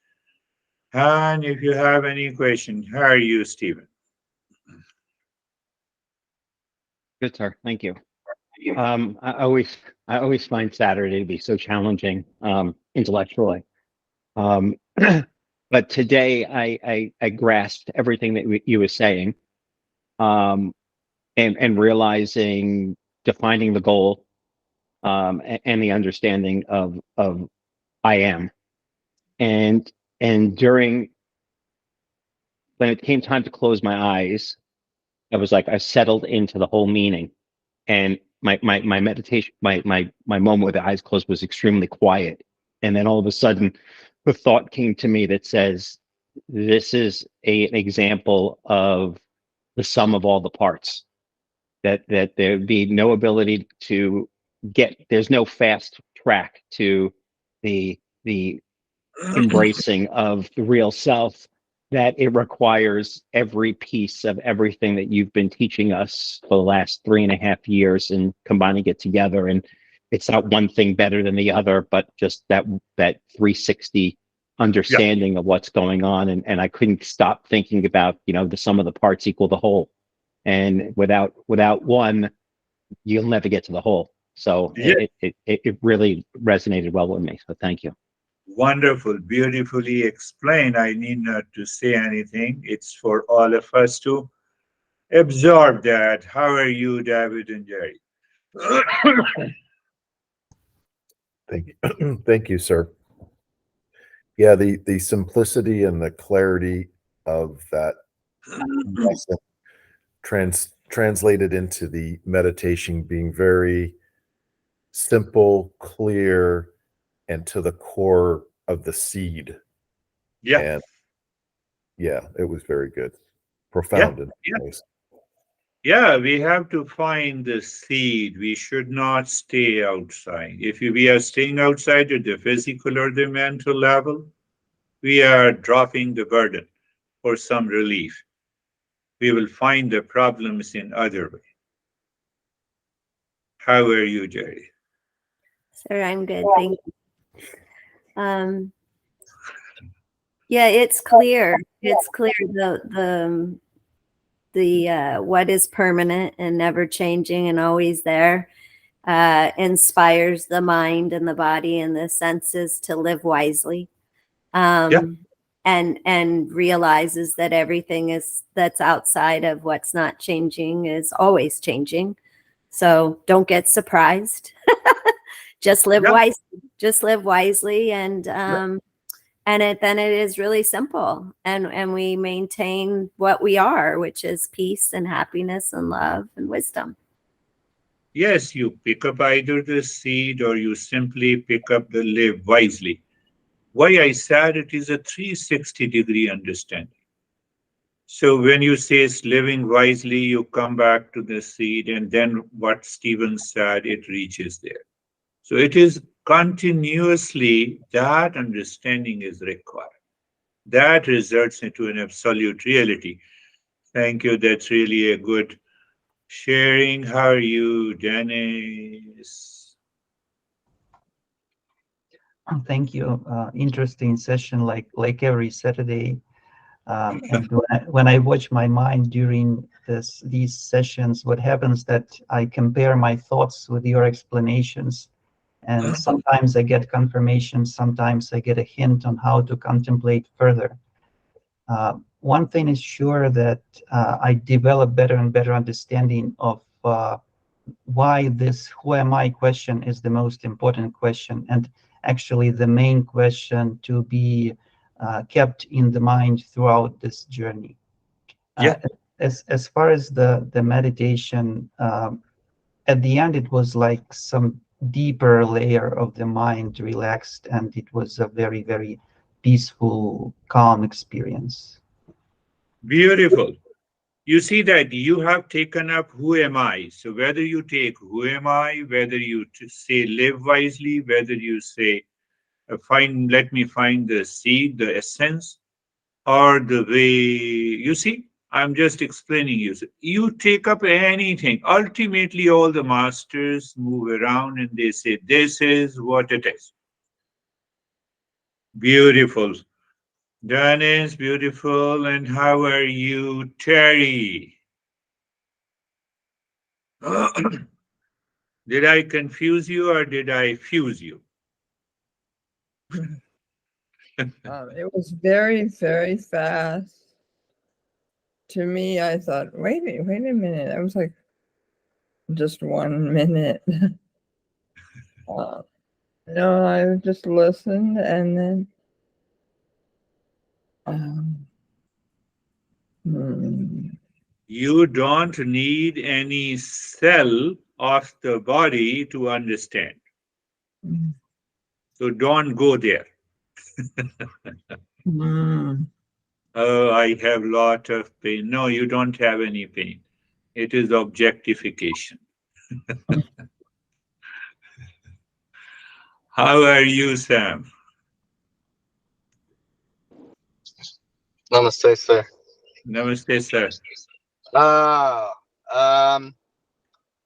And if you have any question, how are you, Stephen? Good, sir. Thank you. I always find Saturday to be so challenging intellectually. Um, but today I grasped everything that you were saying, um, and realizing, defining the goal, and the understanding of I am. And during when it came time to close my eyes, I was like I settled into the whole meaning, and my meditation, my moment with the eyes closed was extremely quiet, and then all of a sudden, the thought came to me that says, "This is an example of the sum of all the parts." That there'd be no ability to there's no fast track to the embracing of the real self, that it requires every piece of everything that you've been teaching us for the last 3.5 years and combining it together. And it's not one thing better than the other, but just that 360 Yeah, understanding of what's going on. And I couldn't stop thinking about, the sum of the parts equal the whole. And without one, you'll never get to the whole. So yeah, it really resonated well with me. So thank you. wonderful, beautifully explained. I need not to say anything. It's for all of us to absorb that. How are you, David and Jerry? Thank you. Thank you, sir. Yeah, the simplicity and the clarity of that lesson translated into the meditation being very simple, clear, and to the core of the seed. Yeah, And yeah, it was very good. yeah, Profound in yeah. ways. Yeah, we have to find the seed. We should not stay outside. If we are staying outside at the physical or the mental level, we are dropping the burden for some relief. We will find the problems in other way. How are you, Jerry? Sir, I'm good. Thank you. Yeah, it's clear. It's clear the what is permanent and never changing and always there inspires the mind and the body and the senses to live wisely. Yeah. And realizes that everything that's outside of what's not changing is always changing. So don't get surprised. Just live Yeah. wisely. Just live wisely, and Yeah. then it is really simple, and we maintain what we are, which is peace and happiness and love and wisdom. Yes, you pick up either the seed or you simply pick up the live wisely. Why I said it is a 360-degree understanding. So when you say living wisely, you come back to the seed, and then what Stephen said, it reaches there. So it is continuously that understanding is required. That results into an absolute reality. Thank you. That's really a good sharing. How are you, Dennis? Thank you. Interesting session, like every Saturday. And when I watch my mind during these sessions, what happens that I compare my thoughts with your explanations, and sometimes I get confirmation, sometimes I get a hint on how to contemplate further. One thing is sure, that I develop better and better understanding of why this "who am I" question is the most important question, and actually the main question to be kept in the mind throughout this journey. Yeah. As far as the meditation, at the end it was like some deeper layer of the mind relaxed, and it was a very, very peaceful, calm experience. Beautiful. You see that you have taken up who am I. So whether you take who am I, whether you say live wisely, whether you say let me find the seed, the essence, or the way you see, I'm just explaining you. So you take up anything. Ultimately, all the masters move around and they say, this is what it is. Beautiful. Dennis, beautiful. And how are you, Terry? Did I confuse you or did I fuse you? It was very, very fast. To me, I thought, wait a minute. I was like, just 1 minute. No, I just listened, and then hmm, You don't need any cell of the body to understand. Mm. So don't go there. Mm. Oh, I have lot of pain. No, you don't have any pain. It is objectification. How are you, Sam? Namaste, sir. Namaste, sir.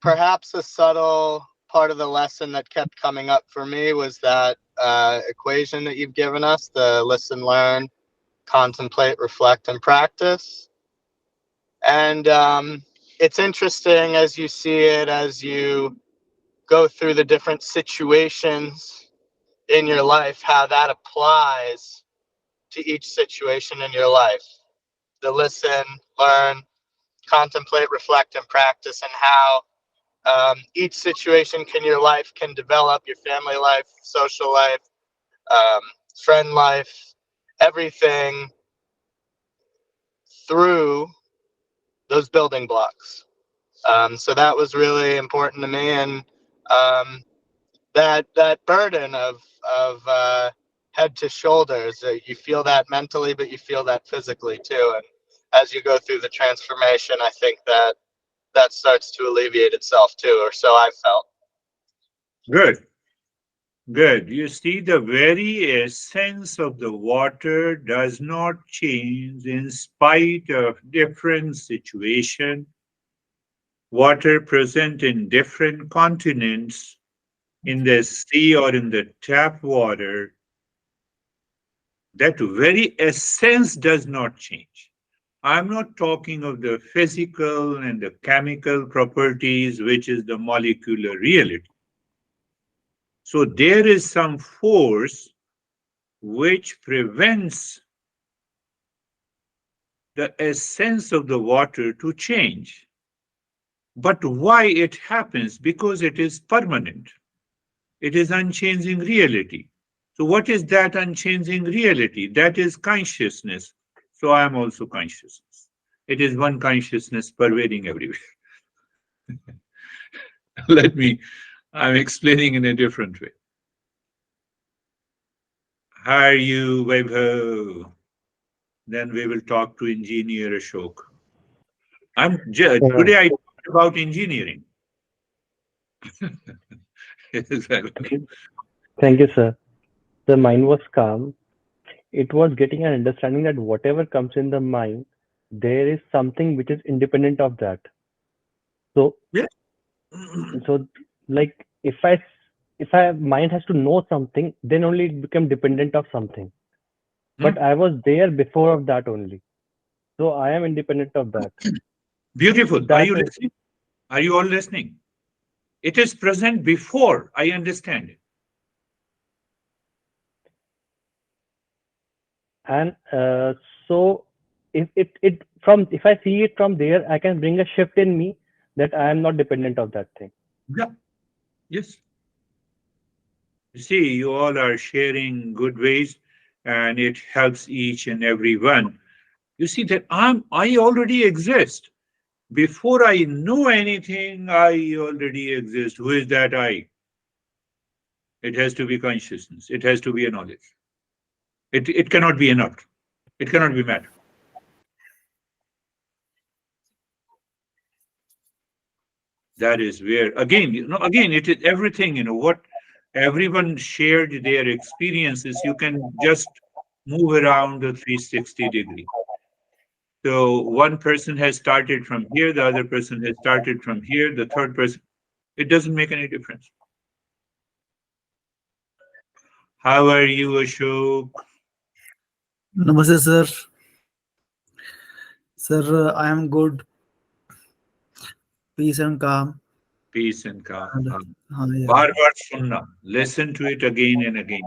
Perhaps a subtle part of the lesson that kept coming up for me was that equation that you've given us, the listen, learn, contemplate, reflect, and practice. And it's interesting as you see it, as you go through the different situations in your life, how that applies to each situation in your life. The listen, learn, contemplate, reflect, and practice, and how each situation in your life can develop your family life, social life, friend life, everything through those building blocks. So that was really important to me, and that burden of head to shoulders, you feel that mentally, but you feel that physically too. And as you go through the transformation, I think that starts to alleviate itself too, or so I felt. Good. Good. You see, the very essence of the water does not change in spite of different situation. Water present in different continents, in the sea or in the tap water, that very essence does not change. I'm not talking of the physical and the chemical properties, which is the molecular reality. So there is some force which prevents the essence of the water to change. But why it happens? Because it is permanent. It is unchanging reality. So what is that unchanging reality? That is consciousness. So I am also consciousness. It is one consciousness pervading everywhere. I'm explaining in a different way. How are you, Vaibhav? Then we will talk to engineer Ashok. Today I talked about engineering. Thank you, sir. The mind was calm. It was getting an understanding that whatever comes in the mind, there is something which is independent of that. So, Yeah. so like if I mind has to know something, then only it become dependent of something. But I was there before of that only. So I am independent of that. Beautiful. Are That you listening? Are you all listening? It is present before I understand it. And so if I see it from there, I can bring a shift in me that I am not dependent of that thing. Yeah. Yes. You see, you all are sharing good ways, and it helps each and every one. You see that I already exist. Before I know anything, I already exist. Who is that I? It has to be consciousness. It has to be a knowledge. It cannot be a not. It cannot be matter. That is where, again, it is everything, what everyone shared their experiences. You can just move around the 360 degree. So one person has started from here, the other person has started from here, the third person. It doesn't make any difference. How are you, Ashok? Namaste, sir. Sir, I am good. Peace and calm. Peace and calm. Yeah. Bar sunna. Listen to it again and again.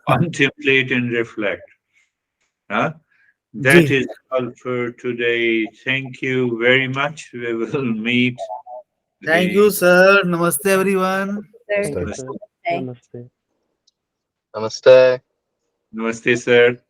Contemplate and reflect. Huh? That is all for today. Thank you very much. We will meet. Thank you, sir. Namaste, everyone. Thank you, sir. Namaste. Namaste. Namaste. Namaste, sir.